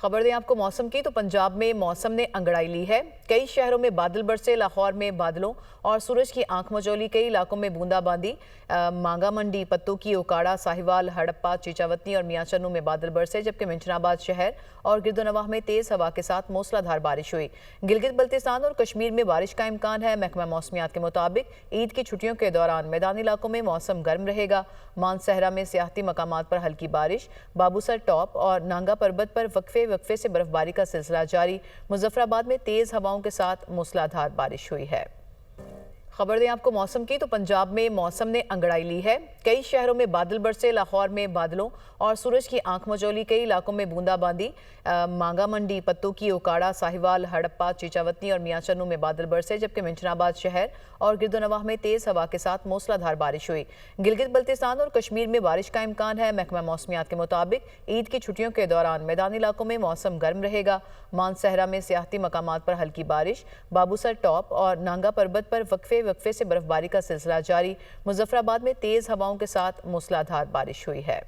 खबर दें आपको मौसम की तो पंजाब में मौसम ने अंगड़ाई ली है। कई शहरों में बादल बरसे, लाहौर में बादलों और सूरज की आंख मचौली, कई इलाकों में बूंदाबांदी। मांगा मंडी, पत्तू की, ओकाड़ा, साहिवाल, हड़प्पा, चीचावतनी और मियाचन्नू में बादल बरसे, जबकि मिंचनाबाद शहर और गिरदोनवाह में तेज हवा के साथ मूसलाधार बारिश हुई। गिलगित बल्तिस्तान और कश्मीर में बारिश का इम्कान है। महकमा मौसमियात के मुताबिक ईद की छुट्टियों के दौरान मैदानी इलाकों में मौसम गर्म रहेगा। मानसहरा में सियाहती मकामात पर हल्की बारिश, बाबूसर टॉप और नांगा पर्वत पर वक्फे से बर्फबारी का सिलसिला जारी। मुजफ्फराबाद में तेज हवाओं के साथ मूसलाधार बारिश हुई है। खबर दें आपको मौसम की तो पंजाब में मौसम ने अंगड़ाई ली है। कई शहरों में बादल बरसे, लाहौर में बादलों और सूरज की आंख मचौली, कई इलाकों में बूंदाबांदी। मांगा मंडी, पत्तू की, ओकाड़ा, साहिवाल, हड़प्पा, चीचावतनी और मियाचन्नू में बादल बरसे, जबकि मिंचनाबाद शहर और गिरदोनवाह में तेज हवा के साथ मूसलाधार बारिश हुई। गिलगित बल्तिस्तान और कश्मीर में बारिश का इम्कान है। महकमा मौसमियात के मुताबिक ईद की छुट्टियों के दौरान मैदानी इलाकों में मौसम गर्म रहेगा। मानसहरा में सियाहती मकामात पर हल्की बारिश, बाबूसर टॉप और नांगा पर्वत पर वक्फे से बर्फबारी का सिलसिला जारी। मुजफ्फराबाद में तेज हवाओं के साथ मूसलाधार बारिश हुई है।